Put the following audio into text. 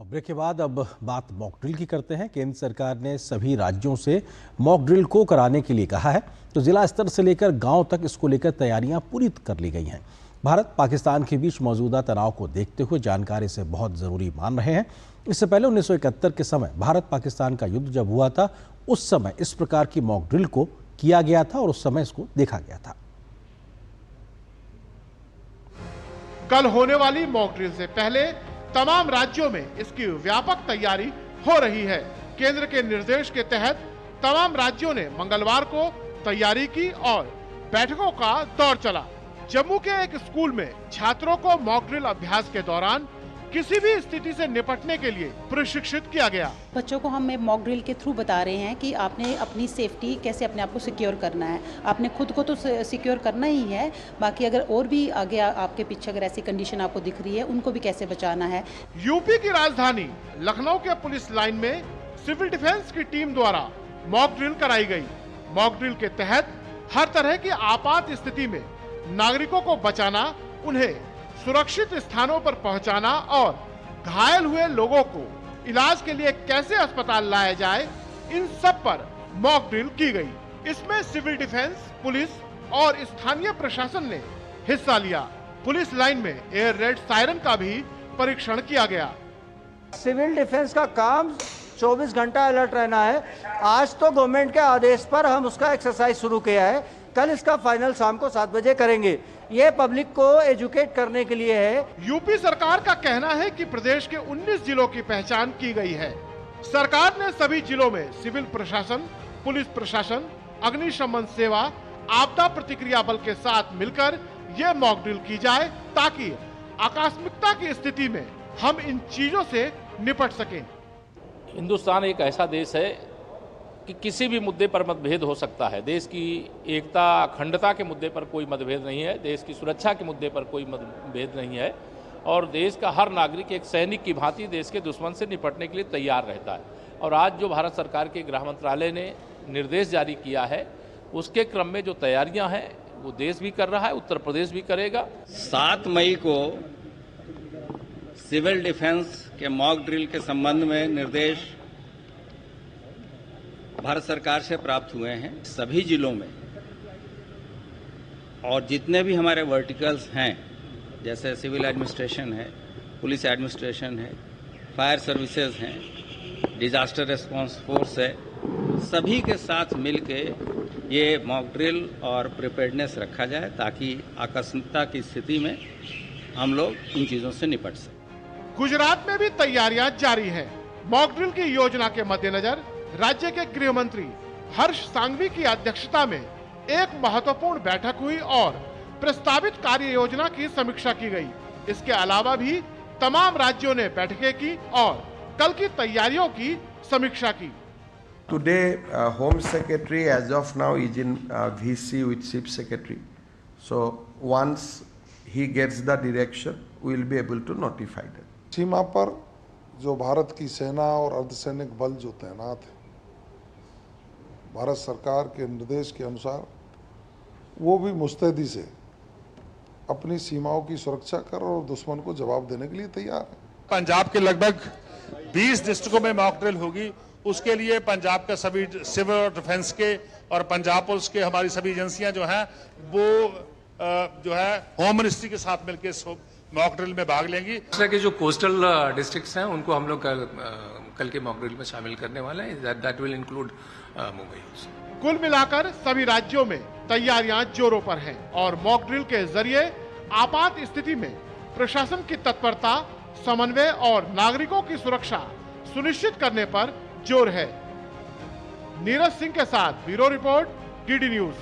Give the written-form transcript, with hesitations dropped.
Break के बाद अब बात मॉक ड्रिल की करते हैं। केंद्र सरकार ने सभी राज्यों से मॉक ड्रिल को कराने के लिए कहा है, तो जिला स्तर से लेकर गांव तक इसको लेकर तैयारियां पूरी कर ली गई हैं। भारत पाकिस्तान के बीच मौजूदा तनाव को देखते हुए जानकार इसे बहुत ज़रूरी मान रहे हैं। इससे पहले 1971 के समय भारत पाकिस्तान का युद्ध जब हुआ था, उस समय इस प्रकार की मॉक ड्रिल को किया गया था और उस समय इसको देखा गया था। कल होने वाली मॉक ड्रिल से पहले तमाम राज्यों में इसकी व्यापक तैयारी हो रही है। केंद्र के निर्देश के तहत तमाम राज्यों ने मंगलवार को तैयारी की और बैठकों का दौर चला। जम्मू के एक स्कूल में छात्रों को मॉक ड्रिल अभ्यास के दौरान किसी भी स्थिति से निपटने के लिए प्रशिक्षित किया गया। बच्चों को हम मॉक ड्रिल के थ्रू बता रहे हैं कि आपने अपनी सेफ्टी कैसे अपने आप को सिक्योर करना है। आपने खुद को तो सिक्योर करना ही है, बाकी अगर और भी आगे आपके पीछे अगर ऐसी कंडीशन आपको दिख रही है, उनको भी कैसे बचाना है। यूपी की राजधानी लखनऊ के पुलिस लाइन में सिविल डिफेंस की टीम द्वारा मॉक ड्रिल कराई गई। मॉक ड्रिल के तहत हर तरह की आपात स्थिति में नागरिकों को बचाना, उन्हें सुरक्षित स्थानों पर पहुंचाना और घायल हुए लोगों को इलाज के लिए कैसे अस्पताल लाया जाए, इन सब पर मॉक ड्रिल की गई। इसमें सिविल डिफेंस, पुलिस और स्थानीय प्रशासन ने हिस्सा लिया। पुलिस लाइन में एयर रेड सायरन का भी परीक्षण किया गया। सिविल डिफेंस का काम 24 घंटा अलर्ट रहना है। आज तो गवर्नमेंट के आदेश पर हम उसका एक्सरसाइज शुरू किया है। कल इसका फाइनल शाम को 7 बजे करेंगे। ये पब्लिक को एजुकेट करने के लिए है। यूपी सरकार का कहना है कि प्रदेश के 19 जिलों की पहचान की गई है। सरकार ने सभी जिलों में सिविल प्रशासन, पुलिस प्रशासन, अग्निशमन सेवा, आपदा प्रतिक्रिया बल के साथ मिलकर ये मॉक ड्रिल की जाए, ताकि आकस्मिकता की स्थिति में हम इन चीजों से निपट सकें। हिंदुस्तान एक ऐसा देश है कि किसी भी मुद्दे पर मतभेद हो सकता है। देश की एकता, अखंडता के मुद्दे पर कोई मतभेद नहीं है। देश की सुरक्षा के मुद्दे पर कोई मतभेद नहीं है। और देश का हर नागरिक एक सैनिक की भांति देश के दुश्मन से निपटने के लिए तैयार रहता है। और आज जो भारत सरकार के गृह मंत्रालय ने निर्देश जारी किया है, उसके क्रम में जो तैयारियां हैं वो देश भी कर रहा है, उत्तर प्रदेश भी करेगा। 7 मई को सिविल डिफेंस के मॉक ड्रिल के संबंध में निर्देश भारत सरकार से प्राप्त हुए हैं। सभी जिलों में और जितने भी हमारे वर्टिकल्स हैं, जैसे सिविल एडमिनिस्ट्रेशन है, पुलिस एडमिनिस्ट्रेशन है, फायर सर्विसेज हैं, डिजास्टर रिस्पांस फोर्स है, सभी के साथ मिलके ये मॉक ड्रिल और प्रिपेयर्डनेस रखा जाए, ताकि आकस्मिकता की स्थिति में हम लोग इन चीजों से निपट सकें। गुजरात में भी तैयारियां जारी हैं। मॉक ड्रिल की योजना के मद्देनजर राज्य के गृह मंत्री हर्ष सांघवी की अध्यक्षता में एक महत्वपूर्ण बैठक हुई और प्रस्तावित कार्य योजना की समीक्षा की गई। इसके अलावा भी तमाम राज्यों ने बैठकें की और कल की तैयारियों की समीक्षा की। Today, Home Secretary as of now is in VC with Chief Secretary. So once he gets the direction, we will be able to notify them. सीमा पर जो भारत की सेना और अर्धसैनिक बल जो तैनात है, भारत सरकार के निर्देश के अनुसार वो भी मुस्तैदी से अपनी सीमाओं की सुरक्षा कर और दुश्मन को जवाब देने के लिए तैयार है। पंजाब के लगभग 20 डिस्ट्रिक्टों में मॉक ड्रिल होगी। उसके लिए पंजाब के सभी सिविल डिफेंस के और पंजाब पुलिस के हमारी सभी एजेंसियां जो हैं वो जो है होम मिनिस्ट्री के साथ मिलकर मॉक ड्रिल में भाग लेंगी। इस तरह के जो कोस्टल डिस्ट्रिक्ट्स हैं उनको हम लोग कल के मॉक ड्रिल में शामिल करने वाले हैं। That will include Mumbai. कुल मिलाकर सभी राज्यों में तैयारियां जोरों पर हैं और मॉक ड्रिल के जरिए आपात स्थिति में प्रशासन की तत्परता, समन्वय और नागरिकों की सुरक्षा सुनिश्चित करने पर जोर है। नीरज सिंह के साथ ब्यूरो रिपोर्ट, डीडी न्यूज।